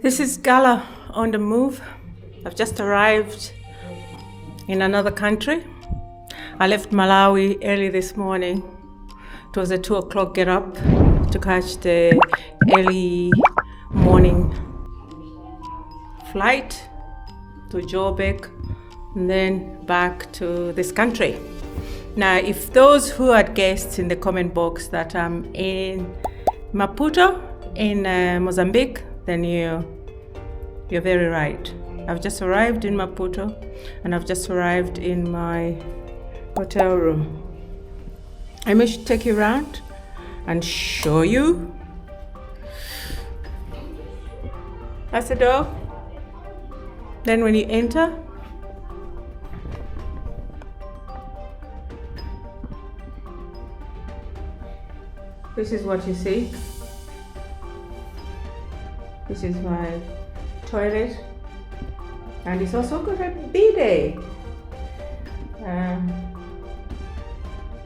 This is Gala on the move. I've just arrived in another country. I left Malawi early this morning. It was a 2 o'clock get up to catch the early morning flight to Joburg and then back to this country. Now, if those who had guessed in the comment box that I'm in Maputo in Mozambique, then you're very right. I've just arrived in Maputo and I've just arrived in my hotel room. I may take you around and show you. That's the door. Then when you enter, this is what you see. This is my toilet, and it's also got a bidet.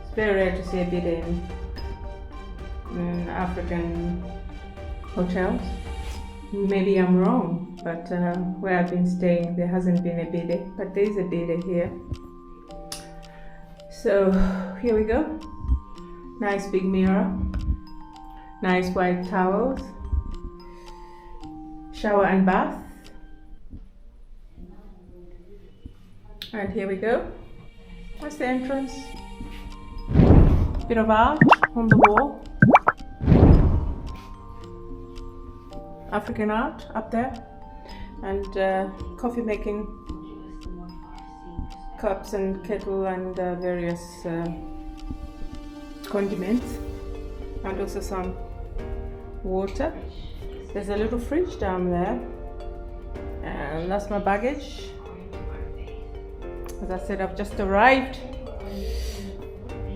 It's very rare to see a bidet in African hotels. Maybe I'm wrong, but where I've been staying there hasn't been a bidet, but there is a bidet here. So here we go. Nice big mirror, nice white towels, shower and bath. And here we go. That's the entrance. Bit of art on the wall. African art up there. And coffee making cups and kettle and various condiments. And also some water. There's a little fridge down there. And that's my baggage. As I said, I've just arrived.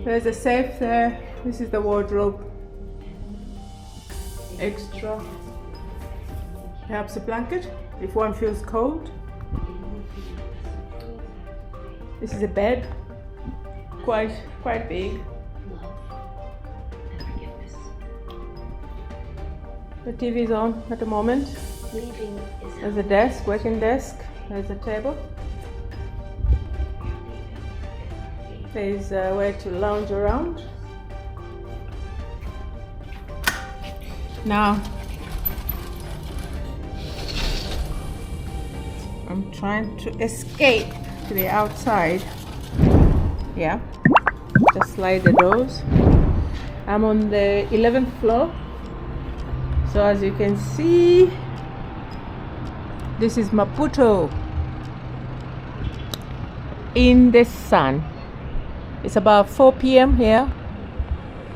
There's a safe there. This is the wardrobe. Extra. Perhaps a blanket if one feels cold. This is a bed. Quite big. The TV is on at the moment. There's a desk, working desk. There's a table. There's a way to lounge around. Now, I'm trying to escape to the outside. Yeah, just slide the doors. I'm on the 11th floor. So as you can see, this is Maputo in the sun. It's about 4 p.m. here.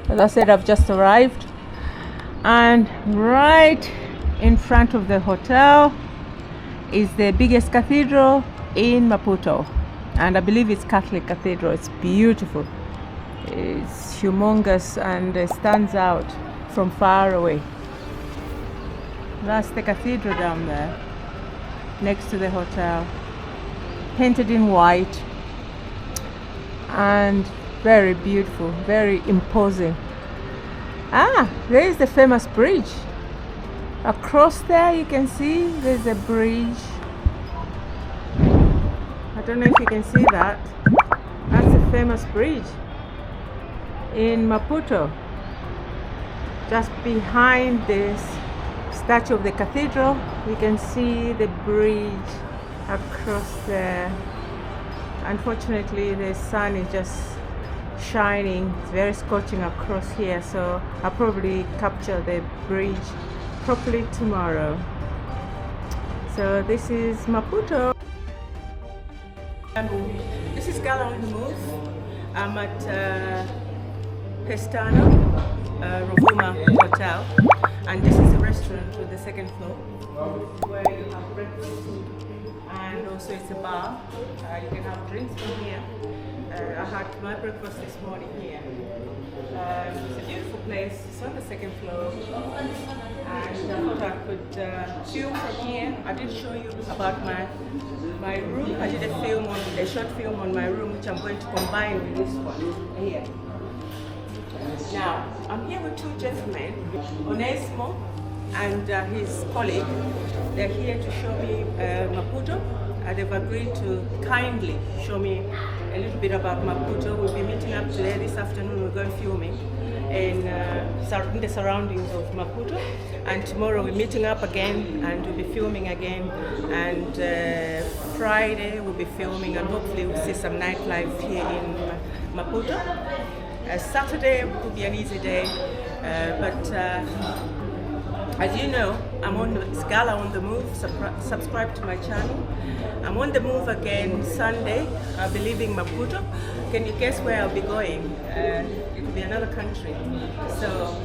As I said, I've just arrived. And right in front of the hotel is the biggest cathedral in Maputo. And I believe it's Catholic Cathedral. It's beautiful. It's humongous and stands out from far away. That's the cathedral down there, next to the hotel. Painted in white. And very beautiful, very imposing. There is the famous bridge. Across there you can see there's a bridge. I don't know if you can see that. That's the famous bridge in Maputo. Just behind this statue of the cathedral, you can see the bridge across there. Unfortunately, the sun is just shining. It's very scorching across here, so I'll probably capture the bridge properly tomorrow. So this is Maputo. This is Gala on the move. I'm at Pestano Rovuma Hotel, and this is a restaurant with the second floor where you have breakfast. And also it's a bar. You can have drinks from here. I had my breakfast this morning here. It's a beautiful place. It's on the second floor. And I thought I could film from here. I did show you about my room. I did a short film on my room, which I'm going to combine with this one here. Now, I'm here with two gentlemen, Onesmo and his colleague. They're here to show me Maputo. They've agreed to kindly show me a little bit about Maputo. We'll be meeting up today, this afternoon. We're going filming in the surroundings of Maputo, and tomorrow we're meeting up again and we'll be filming again, and Friday we'll be filming, and hopefully we'll see some nightlife here in Maputo. Saturday will be an easy day, but as you know, I'm on Gala on the move. Subscribe to my channel. I'm on the move again Sunday. I'll be leaving Maputo. Can you guess where I'll be going? It will be another country. So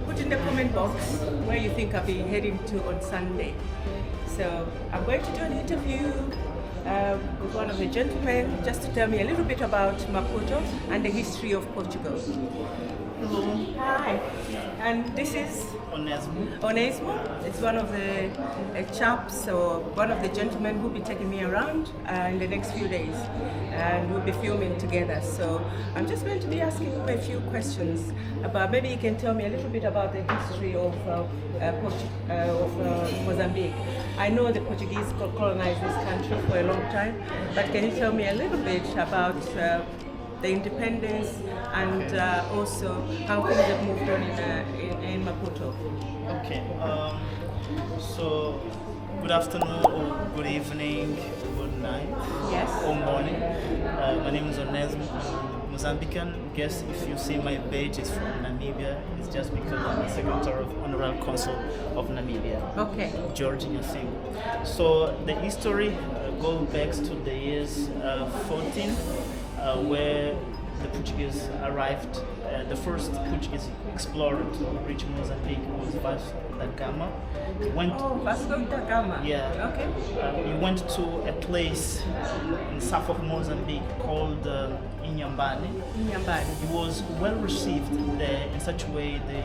put in the comment box where you think I'll be heading to on Sunday. So I'm going to do an interview with one of the gentlemen just to tell me a little bit about Maputo and the history of Portugal. Hello. Hi. And this is Onesmo. It's one of the chaps, or one of the gentlemen who'll be taking me around in the next few days, and we'll be filming together. So I'm just going to be asking him a few questions about, maybe you can tell me a little bit about the history of Mozambique. I know the Portuguese colonized this country for a long time, but can you tell me a little bit about the independence and also how things have moved on in Maputo? Okay. So, good afternoon, or good evening, good night, Yes. or morning. My name is Onesmo. I'm Mozambican. Guess if you see my badge, it's from Namibia. It's just because I'm the Secretary of Honorary Consul of Namibia. Okay. Georgian thing. So the history goes back to the years 14, where the Portuguese arrived. The first Portuguese explorer to reach Mozambique was Vasco da Gama. He went. Vasco da Gama. Yeah. Okay. He went to a place in south of Mozambique called Inhambane. Inhambane. He was well received there in such a way that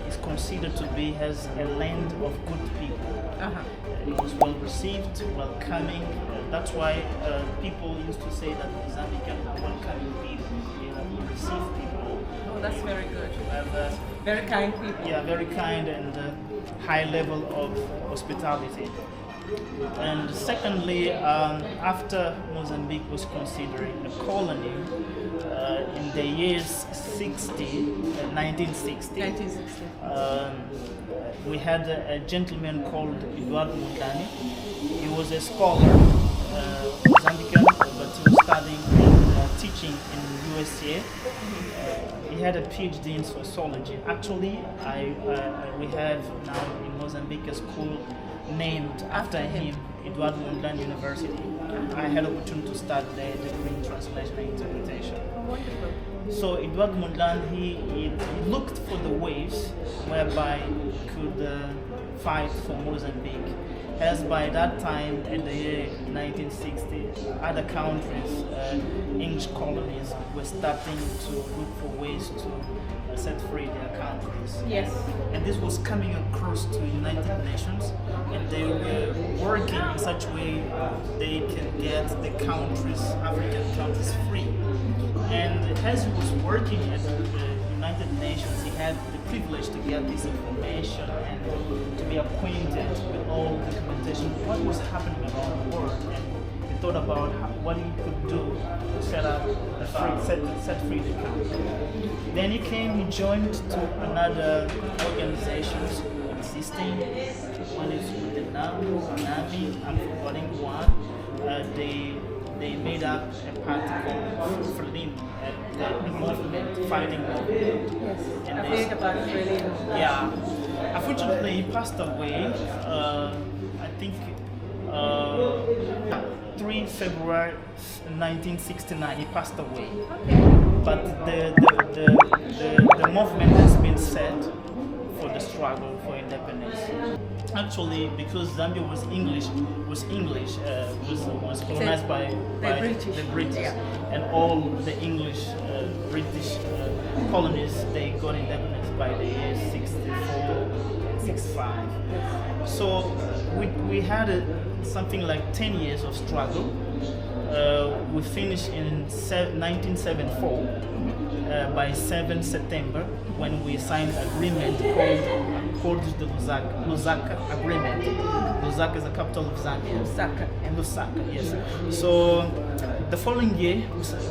is considered to be as a land of good people. Uh-huh. It was well received, welcoming. That's why people used to say that Mozambican are welcoming people. You receive people. Oh, that's very good. Have, Very kind people. yeah, very kind and high level of hospitality. And secondly, after Mozambique was considered a colony in the years 1960, 1960. we had a gentleman called Eduardo Mondlane. He was a scholar, Mozambican, but he was studying teaching in USA. He had a PhD in sociology. Actually, we have now in Mozambique a school named after him, Eduardo Mondlane University. I had the opportunity to start there, degree in translation and interpretation. Oh, wonderful. So Eduardo Mondlane, he looked for the ways whereby he could fight for Mozambique. As by that time, in the year 1960, other countries, English colonies, were starting to look for ways to set free their countries. Yes. And this was coming across to United Nations, and they were working in such a way they can get the countries, African countries, free. And as he was working at the United Nations, he had the privilege to get this information and to be acquainted with all the documentation, what was happening around the world. And he thought about what he could do to set up set free the country. Then he joined to another organizations existing. One is with the NAMI, I'm forgetting one. They made up a party called Frelimo, the movement, fighting movement. Yes. And I've this- heard about it really. Yeah. Unfortunately, he passed away. I think 3 February 1969. He passed away. Okay. But the movement has been set for the struggle for independence. Actually, because Zambia was colonized by British. the British, Yeah. and all the English British colonies, they got independence by the year 64, 65. So we had something like 10 years of struggle. we finished in 1974 by 7 September when we signed an agreement called Accordos de Lusaka Agreement. Lusaka is the capital of Zambia. Lusaka. And Lusaka, yes. So the following year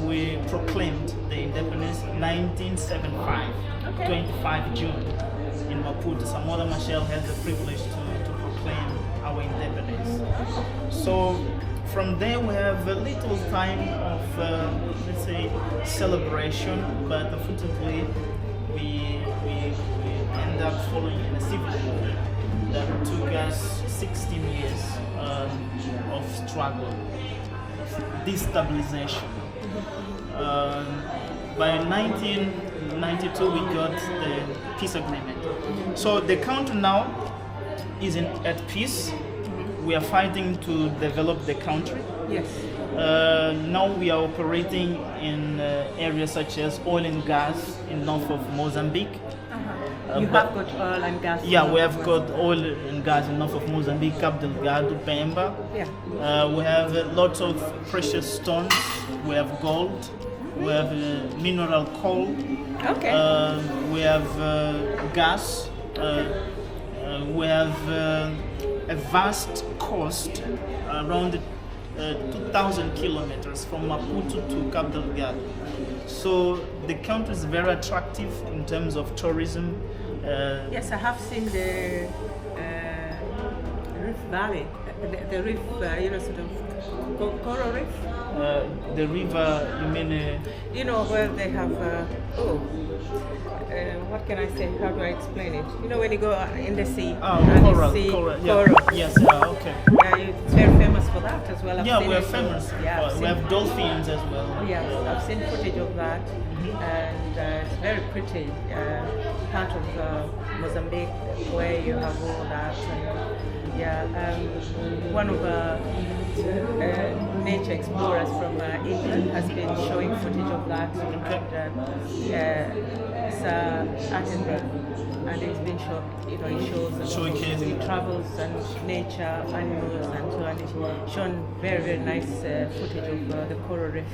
we proclaimed the independence 1975, Okay. 25 June in Maputo. Samora Machel had the privilege to proclaim our independence. So from there we have a little time of let's say celebration, but unfortunately we end up following in a civil war that took us 16 years of struggle, destabilization. By 1992 we got the peace agreement. So the country now is at peace. We are fighting to develop the country. Yes. Now we are operating in areas such as oil and gas in north of Mozambique. You but- have got oil and gas. Yeah, we have got oil and gas in north of Mozambique, Cabo Delgado, Pemba. Yeah. We have lots of precious stones. We have gold. We have mineral coal. Okay. We have gas. We have a vast coast around 2,000 kilometers from Maputo to Cabo Delgado. So the country is very attractive in terms of tourism. Yes, I have seen the Rift Valley, the reef, sort of coral reef. The river, you mean? You know where they have. What can I say? How do I explain it? You know when you go in the sea and Coral, you see coral, yeah. coral. Yes, okay. It's very famous for that as well. I've Yeah, seen we're it. famous. Yeah, I've We seen- have dolphins as well. Yes, I've seen footage of that, and it's very pretty. Part of Mozambique where you have all that. And, one of nature explorers from England has been showing footage of that, and Sir Attenborough, and he's been he shows a lot of- Showcasing. he travels and nature, animals, and so on. He's shown very, very nice footage of the coral reef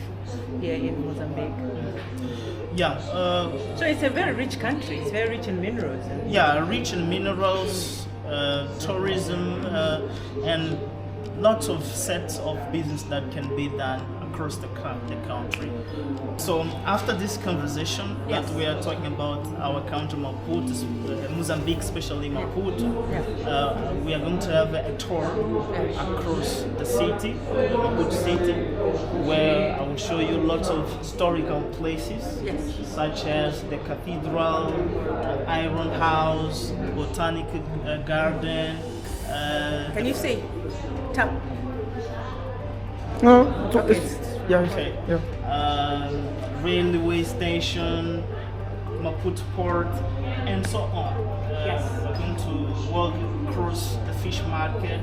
here in Mozambique. Yeah, So it's a very rich country. It's very rich in minerals. And yeah, rich in minerals, tourism, and lots of sets of business that can be done across the country. So after this conversation Yes. that we are talking about our country, Maputo, Mozambique, especially Maputo, we are going to have a tour across the city, Maputo city, where I will show you lots of historical places, Yes. such as the cathedral, iron house, botanical garden. can you say tap? No, Okay. Okay. yeah. Railway station, Maputo port, and so on. Yes. We're going to walk across the fish market,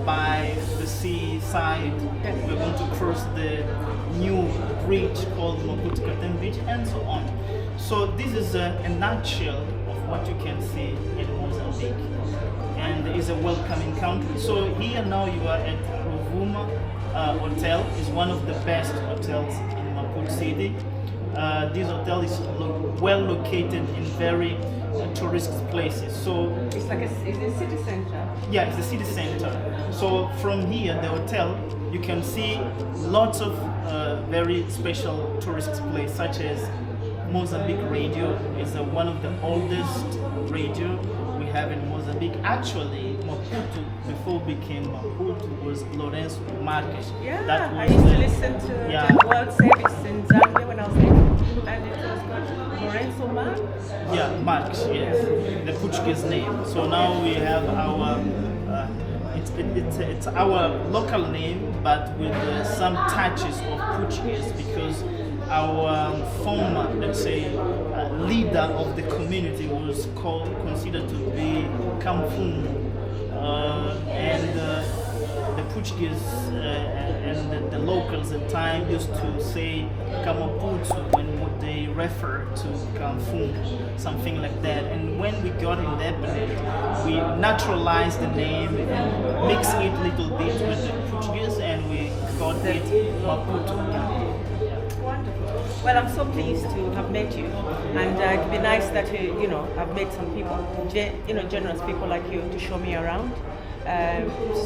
by the seaside. Yes. We're going to cross the new bridge called Maputo Curtain Bridge, and so on. So this is a nutshell of what you can see in Mozambique, and it's a welcoming country. So here now you are at Rovuma Hotel. Is one of the best hotels in Maputo City. This hotel is well located in very tourist places. So It's like it's a city center. yeah, it's the city center. So from here, the hotel, you can see lots of very special tourist places, such as Mozambique Radio. Is one of the oldest radio we have in Mozambique. Actually, Maputo, before it became Maputo, was Lourenço Marques. Yeah, I was used to the- listen to yeah. the World Service in Zambia when I was there, and it was called Lorenzo Man. Yeah, Marques, yes, the Portuguese name. So now we have our, it's our local name, but with some touches of Portuguese, because our former, let's say, leader of the community was considered to be Kamfum, and the Portuguese and the locals at the time used to say Kamaputo when they refer to Kamfum, something like that. And when we got independent, we naturalized the name and mixed it a little bit with the Portuguese, and we got it Maputo. Wonderful. Well, I'm so pleased to have met you, and it'd be nice that I've met some people, generous people like you, to show me around.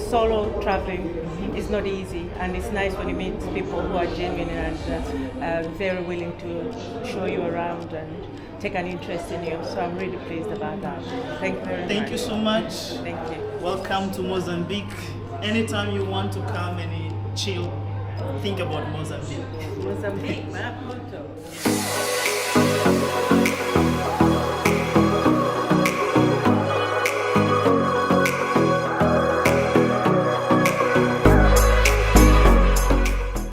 Solo traveling is not easy, and it's nice when you meet people who are genuine and very willing to show you around and take an interest in you. So I'm really pleased about that. Thank you very much. Thank you so much. Thank you. Welcome to Mozambique. Anytime you want to come and chill, think about Mozambique. Mozambique, Maputo.